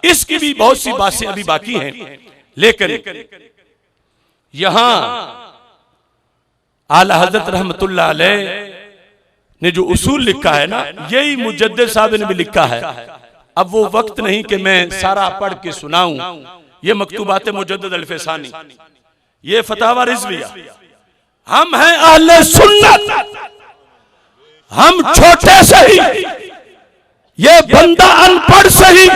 इसकी भी बहुत सी बातें अभी बाकी हैं, लेकिन यहां आला हजरत रहमतुल्लाह अलैह ने जो उसूल लिखा है ना, यही मुजद्दिद साहब ने भी लिखा है। अब वो वक्त नहीं कि मैं सारा पढ़ के सुनाऊं। ये मकतूबात मुजद्दिद अल-फसानी, ये फतावा रिजविया। हम हैं अहले सुन्नत, हम छोटे सही, ये बंदा अनपढ़ सही,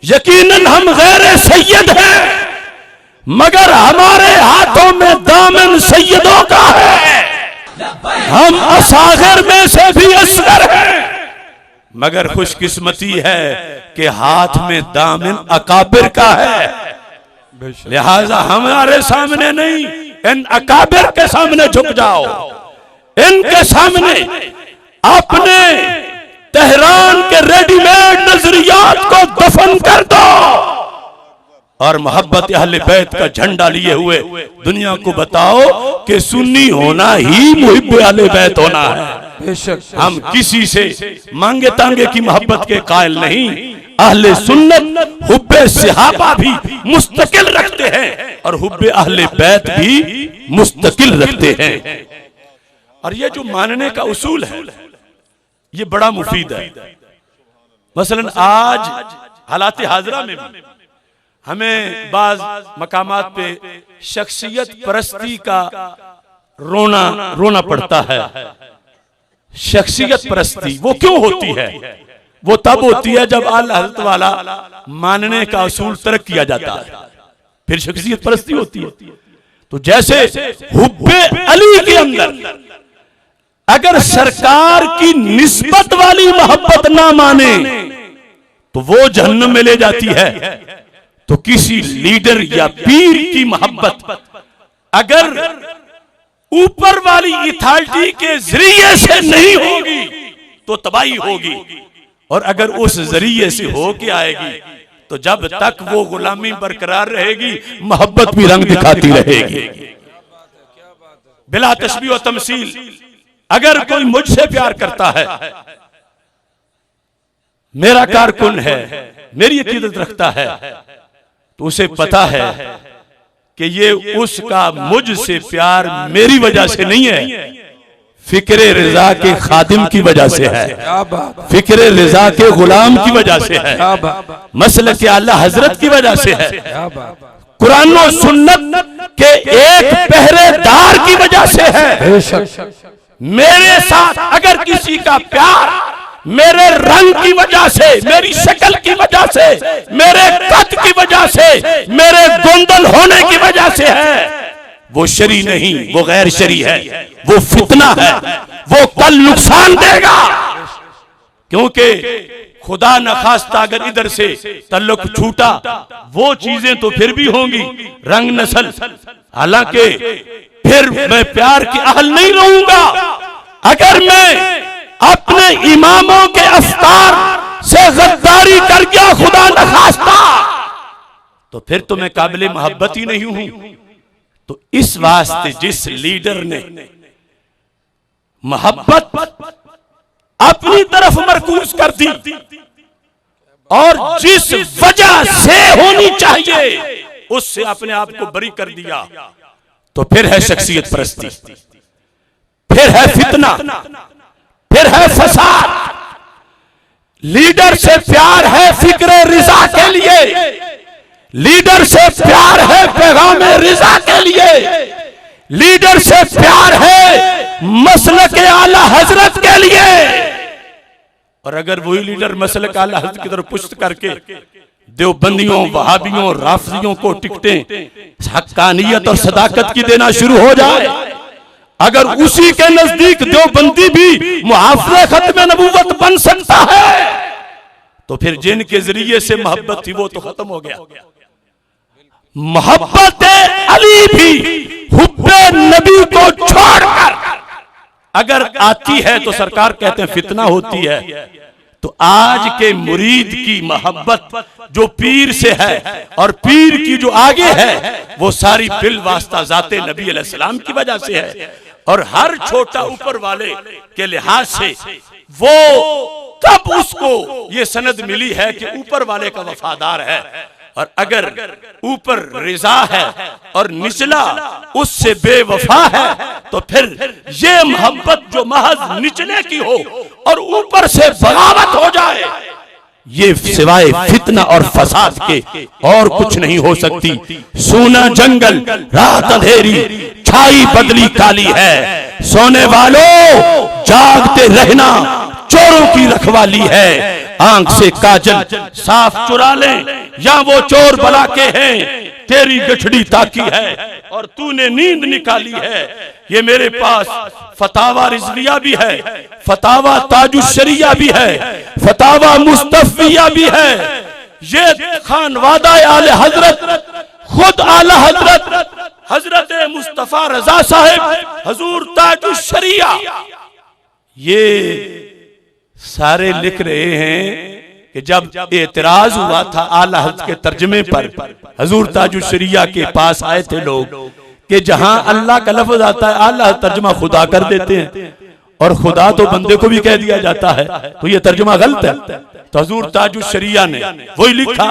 यकीनन हम गैर सैयद हैं, मगर हमारे हाथों में दामन सैयदों का है। हम असागिर में से भी असगर हैं, मगर खुशकिस्मती है कि हाथ में दामन अकाबिर का है। लिहाजा हमारे सामने नहीं, इन अकाबिर के सामने झुक जाओ, इनके सामने अपने तेहरान के रेडीमेड नजरियात को दफन कर दो और मोहब्बत अहले बैत का झंडा लिए हुए दुनिया को बताओ कि सुन्नी होना ही मुहिब्ब अहले बैत होना है। हम किसी से मांगे तांगे की मोहब्बत के कायल नहीं। अहले सुन्नत हुब्बे सहाबा भी मुस्तकिल रखते हैं और हुब्बे अहले बैत भी मुस्तकिल रखते हैं। और ये जो मानने का उसूल है ये बड़ा मुफीद है। मसलन आज हालात हाजरा में भी हमें बाज मकामात पे शख्सियत परस्ती का रोना पड़ता है। शख्सियत परस्ती वो क्यों होती है? वो तब होती है जब आला हज़रत वाला मानने का उसूल तर्क किया जाता है, फिर शख्सियत परस्ती होती है। तो जैसे हुब्बे अली के अंदर अगर सरकार की निस्बत वाली मोहब्बत ना माने तो वो जहन्नम में ले जाती है। तो किसी लीडर या पीर की मोहब्बत अगर ऊपर वाली अथॉरिटी के जरिए से नहीं होगी तो तबाही होगी, और अगर उस जरिए से होके आएगी तो जब तक वो गुलामी बरकरार रहेगी मोहब्बत भी रंग दिखाती रहेगी। बिला तशबीह व तमसील अगर कोई मुझसे प्यार करता है, मेरा कारकुन है, मेरी अकीदत रखता है, तो उसे पता है कि ये उसका मुझसे प्यार मेरी वजह से नहीं है, फिक्रे रिजा के खादिम की वजह से है, फिक्रे रिजा के गुलाम की वजह से है, मसलक के आला हजरत की वजह से है, कुरान और सुन्नत के एक पहरेदार की वजह से है। मेरे साथ अगर किसी का प्यार मेरे रंग की वजह से, मेरी शक्ल की वजह से, मेरे कद की वजह से, मेरे गोंदल होने की वजह से है, वो शरी नहीं, वो गैर शरी है, वो फितना है, वो कल नुकसान देगा। क्योंकि खुदा न खास्ता अगर इधर से तल्लुक छूटा वो चीजें तो फिर भी होंगी, रंग नस्ल, हालांकि फिर मैं प्यार की अहल नहीं रहूंगा। अगर मैं अपने इमामों के अफ्तार से गद्दारी कर गया खुदा न खास्ता, तो फिर तो मैं काबिल मोहब्बत ही नहीं हूं। तो इस वास्ते जिस लीडर ने मोहब्बत अपनी तरफ मरकूज कर दी और जिस वजह से होनी चाहिए उससे अपने आप को बरी कर दिया, तो फिर है शख्सियत परस्ती, फिर है फितना, फिर है फसाद। लीडर से प्यार है फिक्रे रिजा के लिए, लीडर से प्यार है पैगाम रिजा के लिए, लीडर से प्यार है मसलक आला हजरत के लिए। और अगर वही लीडर मसलक आला हजरत की तरफ पुष्ट करके देवबंदियों, वहाबियों, राफियों को टिकटें हक्कानियत और सदाकत की देना शुरू हो जाए, अगर उसी के नजदीक देवबंदी भी मुहाफिज़ खत्म नबूवत बन सकता है, तो फिर जिनके जरिए से मोहब्बत थी वो तो खत्म हो गया। मोहब्बत अली भी हुब्बे नबी को छोड़कर अगर आती है तो सरकार कहते हैं फितना होती है। तो आज के मुरीद की मोहब्बत जो पीर से है और पीर की जो आगे है वो सारी बिल वास्ता जाते नबी अलैहिस्सलाम की वजह से है। और हर छोटा ऊपर वाले के लिहाज से वो तब उसको ये सनद मिली है कि ऊपर वाले का वफादार है। और अगर ऊपर रिजा है और निचला उससे बेवफा है तो फिर ये मोहब्बत जो महज निचले की हो और ऊपर से बगावत हो जाए, ये सिवाय फितना और फसाद के और कुछ नहीं हो सकती। सोना जंगल रात अंधेरी छाई बदली काली है, सोने वालों जागते रहना चोरों की रखवाली है। आंख से काजल साफ चुरा लें या वो चोर बला के हैं, तेरी गठड़ी ताकी है और तूने नींद निकाली है। ये मेरे पास फतावा रिजविया भी है, फतावा ताजुशरिया भी है, फतावा मुस्तफिया भी है। ये खानवादा आले हजरत खुद आला हजरत हजरत मुस्तफा रजा साहिब हजूर ताजुशरिया ये सारे लिख रहे हैं कि जब एतराज हुआ था आला हजरत के तर्जमे पर, हजूर ताजुशरिया के पास आए थे लोग कि जहां अल्लाह का लफ्ज आता है आला तर्जमा खुदा कर देते हैं और खुदा तो बंदे को भी कह दिया जाता है, तो ये तर्जमा गलत है। तो हजूर ताजुशरिया ने वही लिखा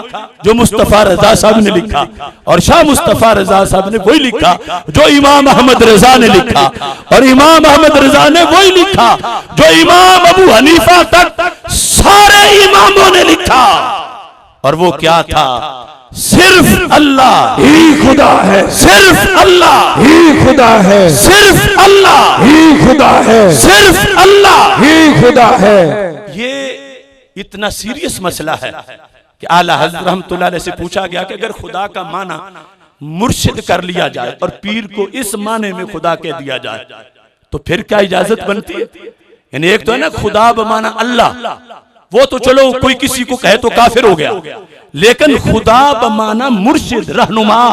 जो मुस्तफा रजा साहब ने लिखा और शाह मुस्तफा रजा साहब ने वही लिखा जो इमाम अहमद रजा ने लिखा और इमाम अहमद रजा ने वही लिखा जो इमाम अबू हनीफा तक सारे इमामों ने लिखा। और वो क्या था? सिर्फ अल्लाह ही खुदा है, सिर्फ अल्लाह ही खुदा है, सिर्फ अल्लाह ही खुदा है, सिर्फ अल्लाह ही खुदा है। ये इतना सीरियस मसला है कि आला हज़रत रहमतुल्लाह अलैह से पूछा गया कि अगर खुदा का माना मुर्शिद कर लिया जाए और पीर को इस माने में खुदा कह दिया जाए तो फिर क्या इजाजत बनती है? यानी एक तो है ना खुदा बमाना अल्लाह, वो तो चलो कोई किसी को कहे तो काफिर हो गया, लेकिन खुदा बमाना मुर्शिद रहनुमा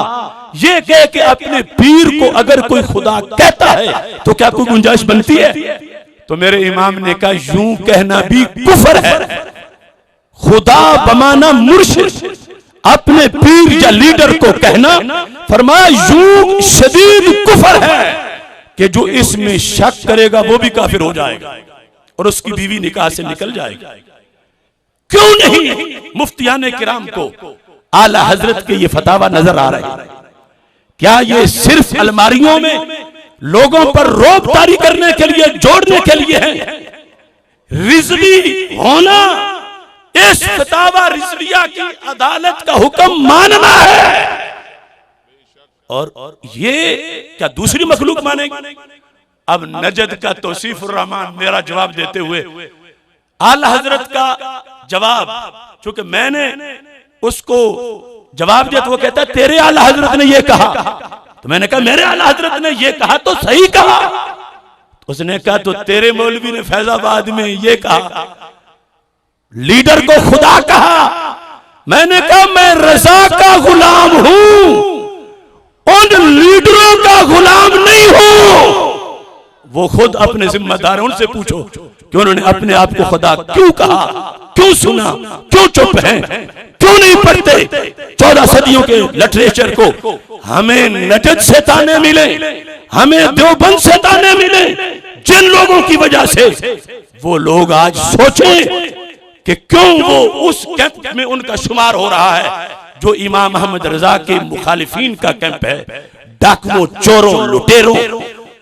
ये कह के अपने पीर को अगर कोई खुदा कहता है तो क्या कोई गुंजाइश बनती है? तो मेरे इमाम ने कहा यूं कहना भी कुफर है। खुदा बमाना मुर्शिद अपने पीर या लीडर को कहना फरमाया यूं शदीद कुफर है कि जो इसमें शक करेगा वो भी काफिर हो जाएगा और उसकी बीवी निकाह से निकल जाएगी। क्यों नहीं मुफ्तियाने किराम को आला हजरत के ये फतावा नजर आ रहे हैं? क्या ये सिर्फ अलमारियों में लोगों पर रोब तारी करने के लिए, जोड़ने के लिए है? रिजवी होना इस फतावा रिजविया की अदालत का हुक्म मानना है और ये क्या दूसरी मखलूक मानेगी? अब नजद का तौसीफुर रहमान मेरा जवाब देते हुए आला हजरत का जवाब, चूंकि मैंने उसको जवाब दिया तो वो कहता है तेरे आला हजरत ने ये कहा, तो मैंने कहा मेरे आला हजरत ने ये कहा तो सही कहा। उसने कहा तो तेरे मौलवी ने फैजाबाद में ये कहा, लीडर को खुदा कहा। मैंने कहा मैं रजा का गुलाम हूं, उन लीडरों का गुलाम नहीं हूं। वो खुद अपने जिम्मेदार, उनसे पूछो कि उन्होंने अपने आप को खुदा क्यों कहा, क्यों सुना, क्यों चुप हैं, क्यों नहीं पढ़ते 14 सदियों के लिटरेचर को? हमें नजद से ताने मिले, हमें देवबंद से ताने मिले, जिन लोगों की वजह से वो लोग आज सोचें कि क्यों वो उस कैंप में उनका शुमार हो रहा है जो इमाम अहमद रजा के मुखालिफिन का कैंप है, डाकुओं, चोरों, लुटेरों,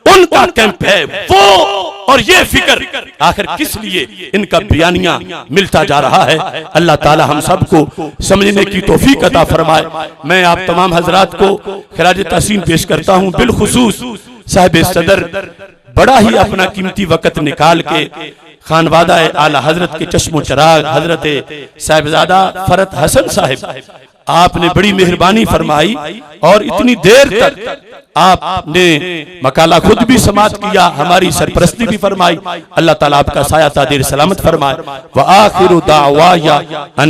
उनका कैंप है वो। और ये फिक्र आखिर किस लिए इनका बयानिया मिलता जा रहा है? अल्लाह ताला हम सबको समझने की तौफीक अता फरमाए। मैं आप तमाम हजरात को खिराज तहसीन पेश करता हूँ, बिलखुसूस साहिब सदर बड़ा ही अपना कीमती वक़्त निकाल के खानवादा आला हजरत के चश्मो चराग हजरत साहिबजादा फरत हसन साहिब, आपने बड़ी मेहरबानी फरमाई और इतनी देर तक आपने मकाला खुद भी समाप्त किया, हमारी सरपरस्ती भी फरमाई। अल्लाह ताला आपका साया तादीर सलामत फरमाए। व आखिरु दावाया